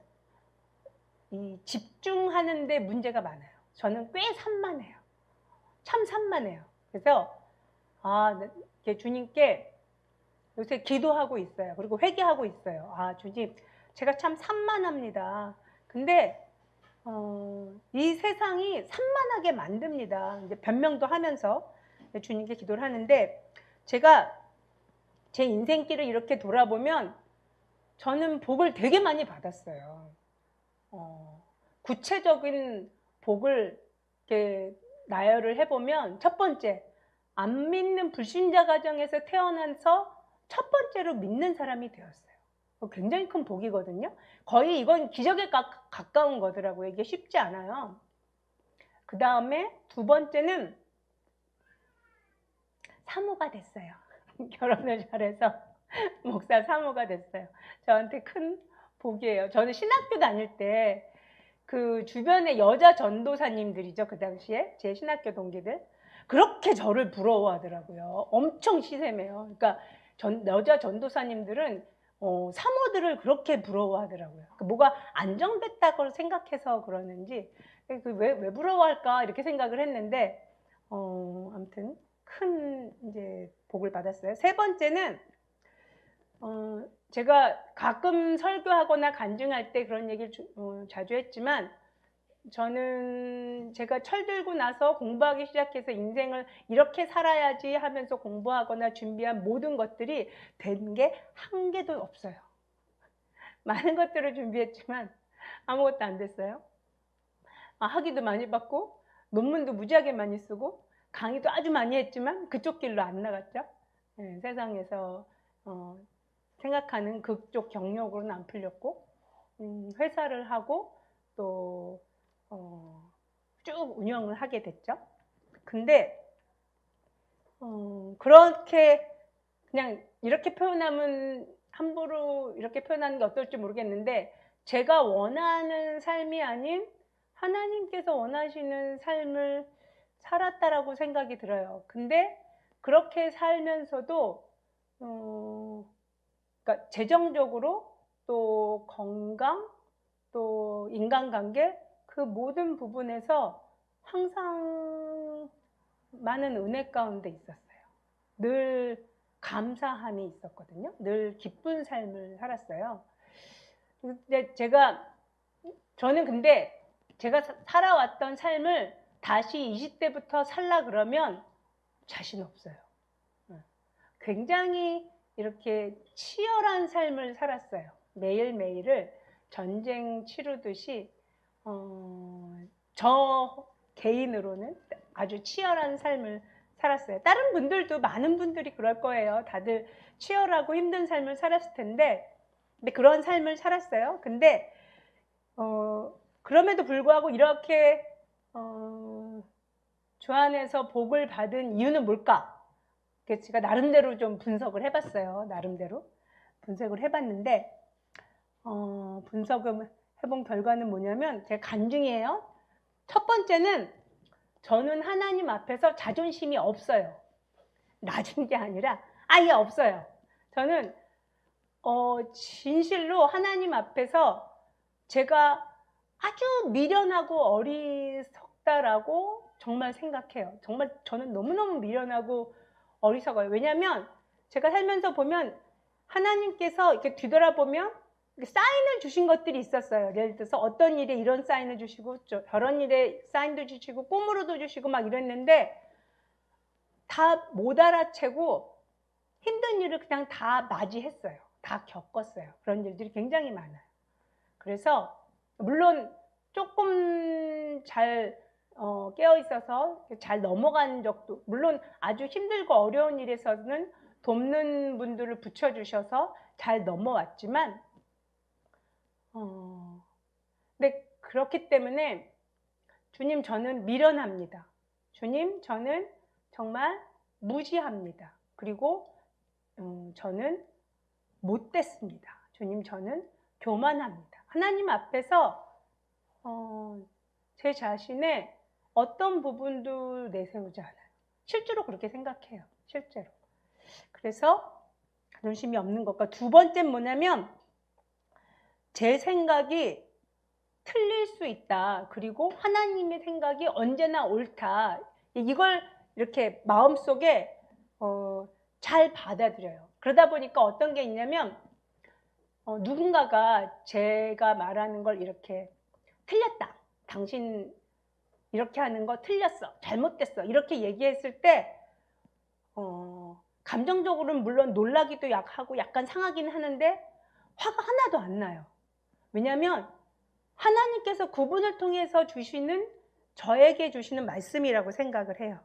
이 집중하는 데 문제가 많아요. 저는 꽤 산만해요. 참 산만해요. 그래서 주님께 요새 기도하고 있어요. 그리고 회개하고 있어요. 주님, 제가 참 산만합니다. 근데 이 세상이 산만하게 만듭니다. 이제 변명도 하면서 주님께 기도를 하는데, 제가 제 인생길을 이렇게 돌아보면 저는 복을 되게 많이 받았어요. 구체적인 복을 이렇게 나열을 해보면, 첫 번째, 안 믿는 불신자 가정에서 태어나서 첫 번째로 믿는 사람이 되었어요. 굉장히 큰 복이거든요. 거의 이건 기적에 가까운 거더라고요. 이게 쉽지 않아요. 그 다음에 두 번째는 사모가 됐어요. 결혼을 잘해서 목사 사모가 됐어요. 저한테 큰 복이에요. 저는 신학교 다닐 때 그 주변에 여자 전도사님들이죠. 그 당시에 제 신학교 동기들 그렇게 저를 부러워하더라고요. 엄청 시샘해요. 그러니까 여자 전도사님들은 사모들을 그렇게 부러워하더라고요. 뭐가 안정됐다고 생각해서 그러는지 왜 부러워할까 이렇게 생각을 했는데 아무튼 큰 이제 복을 받았어요. 세 번째는 제가 가끔 설교하거나 간증할 때 그런 얘기를 자주 했지만, 저는 제가 철들고 나서 공부하기 시작해서 인생을 이렇게 살아야지 하면서 공부하거나 준비한 모든 것들이 된 게 한 개도 없어요. 많은 것들을 준비했지만 아무것도 안 됐어요. 학위도 많이 받고 논문도 무지하게 많이 쓰고 강의도 아주 많이 했지만 그쪽 길로 안 나갔죠. 예, 세상에서 생각하는 그쪽 경력으로는 안 풀렸고, 회사를 하고 또 쭉 운영을 하게 됐죠. 근데 그렇게 그냥 이렇게 표현하면 함부로 이렇게 표현하는 게 어떨지 모르겠는데, 제가 원하는 삶이 아닌 하나님께서 원하시는 삶을 살았다라고 생각이 들어요. 근데 그렇게 살면서도 그러니까 재정적으로 또 건강 또 인간관계 그 모든 부분에서 항상 많은 은혜 가운데 있었어요. 늘 감사함이 있었거든요. 늘 기쁜 삶을 살았어요. 근데 저는 근데 제가 살아왔던 삶을 다시 20대부터 살라 그러면 자신 없어요. 굉장히 이렇게 치열한 삶을 살았어요. 매일매일을 전쟁 치르듯이 저 개인으로는 아주 치열한 삶을 살았어요. 다른 분들도 많은 분들이 그럴 거예요. 다들 치열하고 힘든 삶을 살았을 텐데, 근데 그런 삶을 살았어요. 근데 그럼에도 불구하고 이렇게 주 안에서 복을 받은 이유는 뭘까? 제가 나름대로 좀 분석을 해봤어요. 나름대로 분석을 해봤는데 분석을 해본 결과는 뭐냐면 제 간증이에요. 첫 번째는 저는 하나님 앞에서 자존심이 없어요. 낮은 게 아니라 아예 없어요. 저는 진실로 하나님 앞에서 제가 아주 미련하고 어리석다라고 정말 생각해요. 정말 저는 너무너무 미련하고 어리석어요. 왜냐하면 제가 살면서 보면 하나님께서 이렇게 뒤돌아보면 사인을 주신 것들이 있었어요. 예를 들어서 어떤 일에 이런 사인을 주시고 저런 일에 사인도 주시고 꿈으로도 주시고 막 이랬는데 다 못 알아채고 힘든 일을 그냥 다 맞이했어요. 다 겪었어요. 그런 일들이 굉장히 많아요. 그래서 물론 조금 잘 깨어 있어서 잘 넘어간 적도, 물론 아주 힘들고 어려운 일에서는 돕는 분들을 붙여주셔서 잘 넘어왔지만 근데 그렇기 때문에 주님 저는 미련합니다. 주님 저는 정말 무지합니다. 그리고 저는 못됐습니다. 주님 저는 교만합니다. 하나님 앞에서 제 자신의 어떤 부분도 내세우지 않아요. 실제로 그렇게 생각해요. 실제로. 그래서 자존심이 없는 것과 두 번째는 뭐냐면 제 생각이 틀릴 수 있다. 그리고 하나님의 생각이 언제나 옳다. 이걸 이렇게 마음속에 잘 받아들여요. 그러다 보니까 어떤 게 있냐면 누군가가 제가 말하는 걸 이렇게 틀렸다. 당신 이렇게 하는 거 틀렸어. 잘못됐어. 이렇게 얘기했을 때 감정적으로는 물론 놀라기도 하고 약간 상하긴 하는데 화가 하나도 안 나요. 왜냐하면 하나님께서 그분을 통해서 주시는 저에게 주시는 말씀이라고 생각을 해요.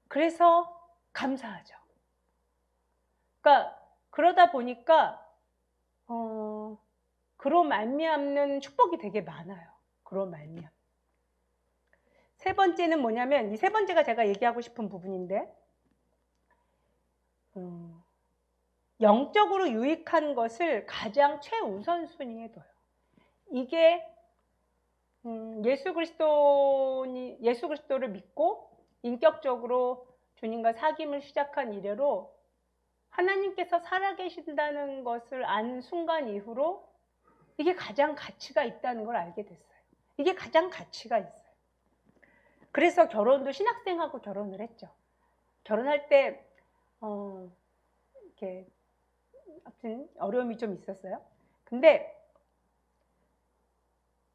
그래서 감사하죠. 그러니까 그러다 보니까 그로 말미암는 축복이 되게 많아요. 그로 말미암. 세 번째는 뭐냐면 이 세 번째가 제가 얘기하고 싶은 부분인데 영적으로 유익한 것을 가장 최우선순위에 둬요. 이게 예수 그리스도를 믿고 인격적으로 주님과 사귐을 시작한 이래로 하나님께서 살아계신다는 것을 안 순간 이후로 이게 가장 가치가 있다는 걸 알게 됐어요. 이게 가장 가치가 있어요. 그래서 결혼도 신학생하고 결혼을 했죠. 결혼할 때 이렇게 아무튼 어려움이 좀 있었어요. 근데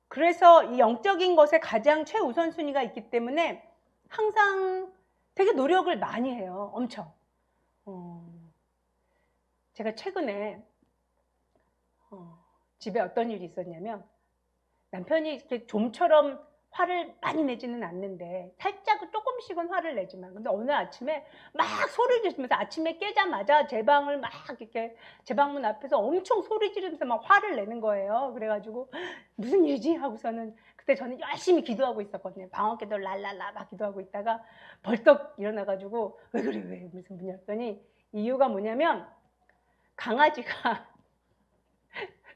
그래서 이 영적인 것에 가장 최우선순위가 있기 때문에 항상 되게 노력을 많이 해요. 엄청. 제가 최근에 집에 어떤 일이 있었냐면 남편이 이렇게 좀처럼 화를 많이 내지는 않는데 살짝 조금씩은 화를 내지만, 근데 어느 아침에 막 소리 지르면서, 아침에 깨자마자 제 방을 막 이렇게 제 방문 앞에서 엄청 소리 지르면서 막 화를 내는 거예요. 그래가지고 무슨 일이지 하고서는, 그때 저는 열심히 기도하고 있었거든요. 방언기도 랄랄라 막 기도하고 있다가 벌떡 일어나가지고 왜 그래 왜 무슨 문 열었더니, 이유가 뭐냐면 강아지가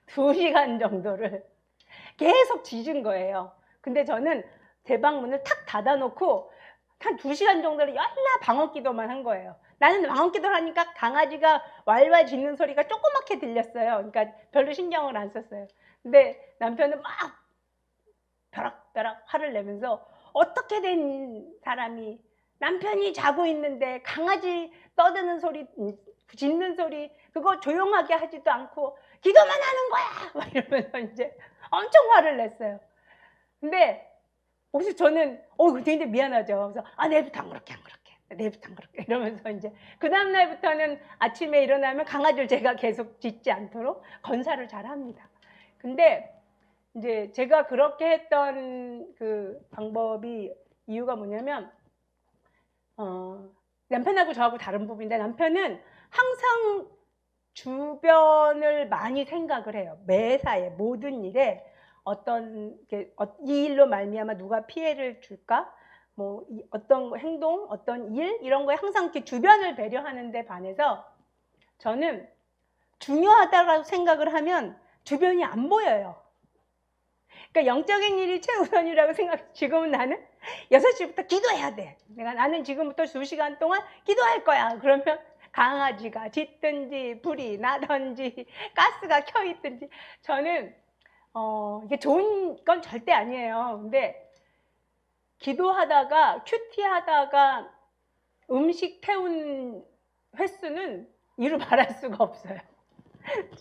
2시간 정도를 계속 짖은 거예요. 근데 저는 제 방문을 탁 닫아놓고 한 2시간 정도를 열나 방언기도만 한 거예요. 나는 방언기도를 하니까 강아지가 왈왈 짖는 소리가 조그맣게 들렸어요. 그러니까 별로 신경을 안 썼어요. 근데 남편은 막 벼락벼락 화를 내면서, 어떻게 된 사람이 남편이 자고 있는데 강아지 떠드는 소리, 짖는 소리 그거 조용하게 하지도 않고 기도만 하는 거야 막 이러면서 이제 엄청 화를 냈어요. 근데 혹시 저는 굉장히 미안하죠. 그래서 내일부터 안 그렇게 내일부터 안 그렇게 이러면서 이제 그 다음 날부터는 아침에 일어나면 강아지를 제가 계속 짖지 않도록 건사를 잘 합니다. 근데 이제 제가 그렇게 했던 그 방법이, 이유가 뭐냐면 남편하고 저하고 다른 부분인데, 남편은 항상 주변을 많이 생각을 해요. 매사에 모든 일에 이 일로 말미암아 누가 피해를 줄까, 뭐 어떤 행동, 어떤 일, 이런 거에 항상 이렇게 주변을 배려하는 데 반해서, 저는 중요하다고 생각을 하면 주변이 안 보여요. 그러니까 영적인 일이 최우선이라고 생각. 지금은 나는 6시부터 기도해야 돼. 나는 지금부터 2시간 동안 기도할 거야. 그러면 강아지가 짖든지 불이 나든지 가스가 켜 있든지, 저는 이게 좋은 건 절대 아니에요. 근데 기도하다가 큐티하다가 음식 태운 횟수는 이루 말할 수가 없어요.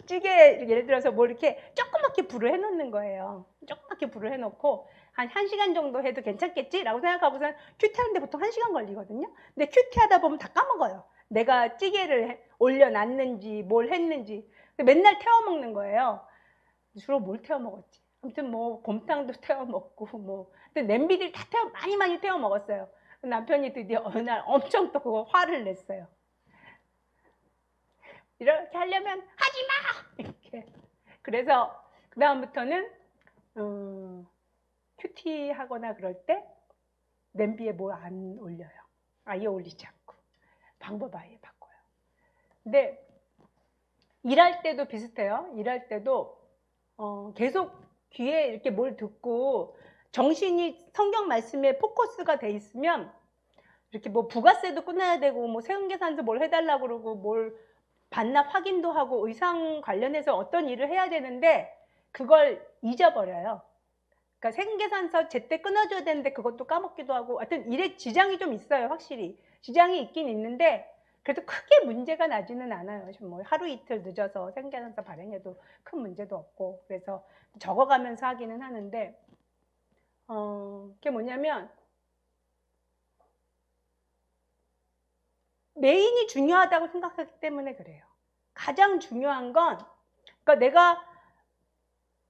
찌개 예를 들어서 뭐 이렇게 조그맣게 불을 해놓는 거예요. 조그맣게 불을 해놓고 한 1시간 정도 해도 괜찮겠지라고 생각하고서 큐티하는데 보통 1시간 걸리거든요. 근데 큐티하다 보면 다 까먹어요. 내가 찌개를 올려놨는지 뭘 했는지. 맨날 태워 먹는 거예요. 주로 뭘 태워 먹었지? 아무튼 뭐 곰탕도 태워 먹고 뭐. 근데 냄비들 다 많이 태워 먹었어요. 남편이 드디어 어느 날 엄청 또 그거 화를 냈어요. 이렇게 하려면 하지 마! 이렇게. 그래서 그 다음부터는 큐티 하거나 그럴 때 냄비에 뭘 안 올려요. 아예 올리지 않고. 방법 아예 바꿔요. 근데 일할 때도 비슷해요. 일할 때도 계속 귀에 이렇게 뭘 듣고 정신이 성경 말씀에 포커스가 돼 있으면, 이렇게 뭐 부가세도 끊어야 되고 뭐 세금계산서 뭘 해달라고 그러고 뭘 반납 확인도 하고 의상 관련해서 어떤 일을 해야 되는데 그걸 잊어버려요. 그러니까 세금계산서 제때 끊어줘야 되는데 그것도 까먹기도 하고, 하여튼 일에 지장이 좀 있어요. 확실히 지장이 있긴 있는데 그래도 크게 문제가 나지는 않아요. 뭐 하루 이틀 늦어서 세금계산서 발행해도 큰 문제도 없고, 그래서 적어가면서 하기는 하는데, 그게 뭐냐면 메인이 중요하다고 생각하기 때문에 그래요. 가장 중요한 건, 그러니까 내가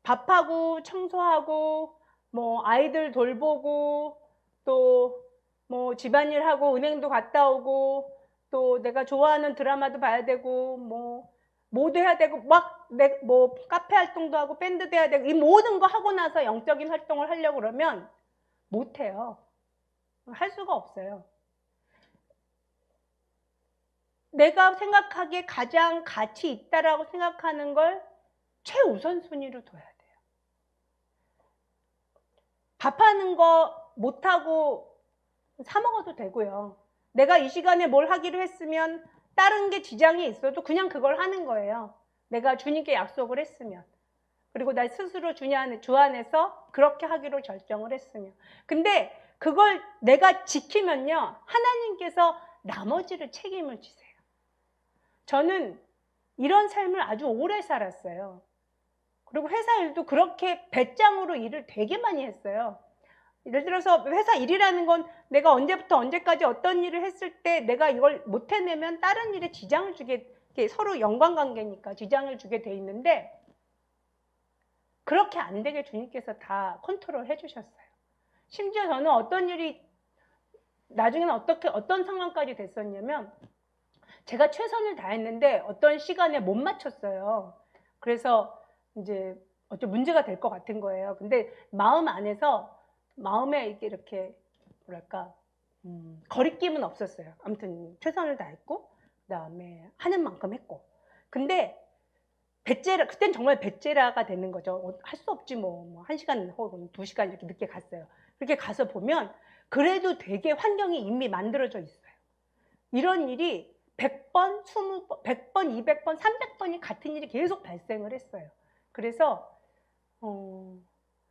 밥하고 청소하고 뭐 아이들 돌보고 또 뭐 집안일하고 은행도 갔다 오고 또 내가 좋아하는 드라마도 봐야 되고 뭐 뭐도 해야 되고 막 뭐 카페 활동도 하고 밴드도 해야 되고, 이 모든 거 하고 나서 영적인 활동을 하려고 그러면 못해요. 할 수가 없어요. 내가 생각하기에 가장 가치 있다라고 생각하는 걸 최우선순위로 둬야 돼요. 밥하는 거 못하고 사 먹어도 되고요. 내가 이 시간에 뭘 하기로 했으면 다른 게 지장이 있어도 그냥 그걸 하는 거예요. 내가 주님께 약속을 했으면. 그리고 나 스스로 주 안에서 그렇게 하기로 결정을 했으면. 근데 그걸 내가 지키면요, 하나님께서 나머지를 책임을 지세요. 저는 이런 삶을 아주 오래 살았어요. 그리고 회사 일도 그렇게 배짱으로 일을 되게 많이 했어요. 예를 들어서 회사 일이라는 건 내가 언제부터 언제까지 어떤 일을 했을 때 내가 이걸 못 해내면 다른 일에 지장을 주게, 서로 연관관계니까 지장을 주게 돼 있는데, 그렇게 안 되게 주님께서 다 컨트롤 해주셨어요. 심지어 저는 어떤 일이 나중에는 어떤 상황까지 됐었냐면 제가 최선을 다했는데 어떤 시간에 못 맞췄어요. 그래서 이제 어째 문제가 될 것 같은 거예요. 근데 마음 안에서 마음에 이렇게 뭐랄까 거리낌은 없었어요. 아무튼 최선을 다했고 그다음에 하는 만큼 했고. 근데 배째라 그땐 정말 배째라가 되는 거죠. 할 수 없지 뭐 1시간 혹은 2시간 이렇게 늦게 갔어요. 그렇게 가서 보면 그래도 되게 환경이 이미 만들어져 있어요. 이런 일이 100번, 20번, 100번, 200번, 300번이 같은 일이 계속 발생을 했어요. 그래서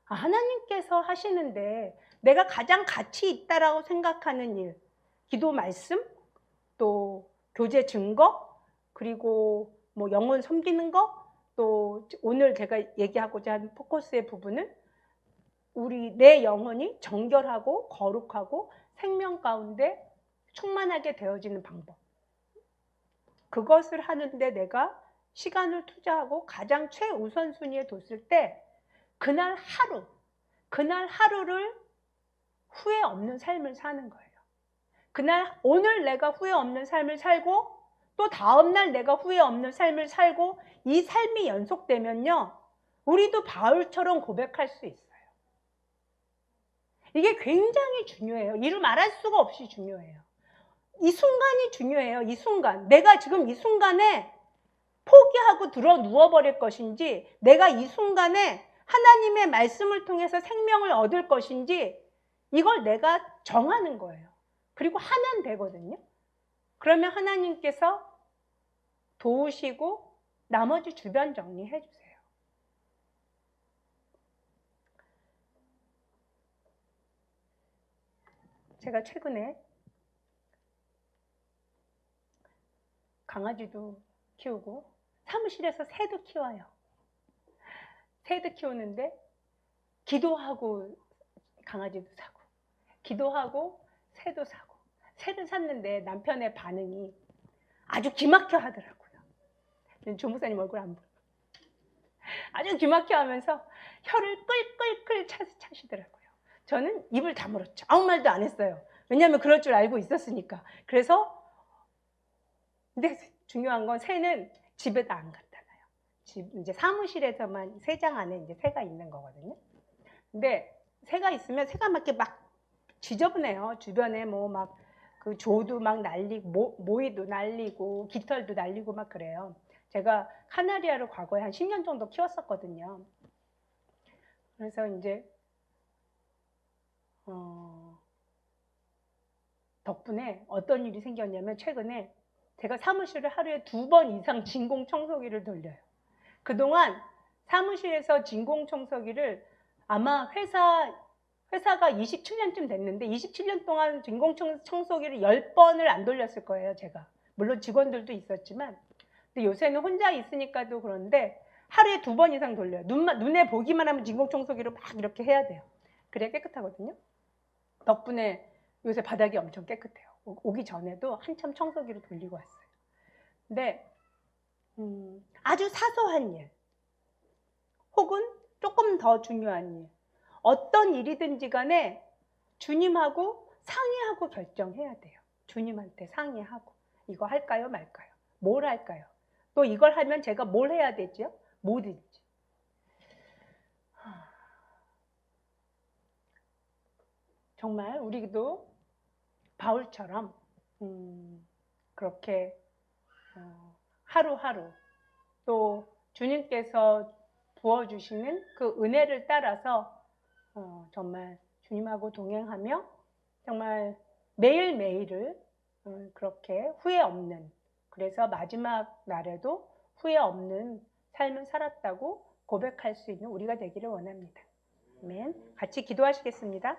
하나님께서 하시는데 내가 가장 가치 있다라고 생각하는 일, 기도 말씀, 또 교제 증거, 그리고 뭐 영혼 섬기는 거, 또 오늘 제가 얘기하고자 하는 포커스의 부분은 내 영혼이 정결하고 거룩하고 생명 가운데 충만하게 되어지는 방법. 그것을 하는데 내가 시간을 투자하고 가장 최우선순위에 뒀을 때 그날 하루를 후회 없는 삶을 사는 거예요. 오늘 내가 후회 없는 삶을 살고 또 다음날 내가 후회 없는 삶을 살고 이 삶이 연속되면요. 우리도 바울처럼 고백할 수 있어요. 이게 굉장히 중요해요. 이루 말할 수가 없이 중요해요. 이 순간이 중요해요. 이 순간. 내가 지금 이 순간에 포기하고 들어 누워버릴 것인지 내가 이 순간에 하나님의 말씀을 통해서 생명을 얻을 것인지 이걸 내가 정하는 거예요. 그리고 하면 되거든요. 그러면 하나님께서 도우시고 나머지 주변 정리해 주세요. 제가 최근에 강아지도 키우고 사무실에서 새도 키워요. 새도 키우는데 기도하고 강아지도 사고 기도하고 새도 사고 새를 샀는데 남편의 반응이 아주 기막혀 하더라고요. 조목사님 얼굴 안 보여. 아주 기막혀 하면서 혀를 끌끌끌 차시더라고요. 저는 입을 다물었죠. 아무 말도 안 했어요. 왜냐하면 그럴 줄 알고 있었으니까. 그래서 근데 중요한 건 새는 집에도 안 갖다 놔요. 이제 사무실에서만 새장 안에 이제 새가 있는 거거든요. 근데 새가 있으면 새가 막 이렇게 막 지저분해요. 주변에 뭐 막 그 조도 막 날리고 모이도 날리고 깃털도 날리고 막 그래요. 제가 카나리아를 과거에 한 10년 정도 키웠었거든요. 그래서 이제 덕분에 어떤 일이 생겼냐면 최근에 제가 사무실을 하루에 2번 이상 진공 청소기를 돌려요. 그동안 사무실에서 진공 청소기를 아마 회사가 27년쯤 됐는데 27년 동안 진공 청소기를 10번을 안 돌렸을 거예요. 제가. 물론 직원들도 있었지만 근데 요새는 혼자 있으니까도 그런데 하루에 2번 이상 돌려요. 눈에 보기만 하면 진공 청소기로 막 이렇게 해야 돼요. 그래야 깨끗하거든요. 덕분에 요새 바닥이 엄청 깨끗해요. 오기 전에도 한참 청소기로 돌리고 왔어요. 근데 아주 사소한 일 혹은 조금 더 중요한 일 어떤 일이든지 간에 주님하고 상의하고 결정해야 돼요. 주님한테 상의하고 이거 할까요 말까요? 뭘 할까요? 또 이걸 하면 제가 뭘 해야 되죠? 뭐든지. 정말 우리도 바울처럼 그렇게 하루하루 또 주님께서 부어주시는 그 은혜를 따라서 정말 주님하고 동행하며 정말 매일매일을 그렇게 후회 없는 그래서 마지막 날에도 후회 없는 삶을 살았다고 고백할 수 있는 우리가 되기를 원합니다. 아멘. 같이 기도하시겠습니다.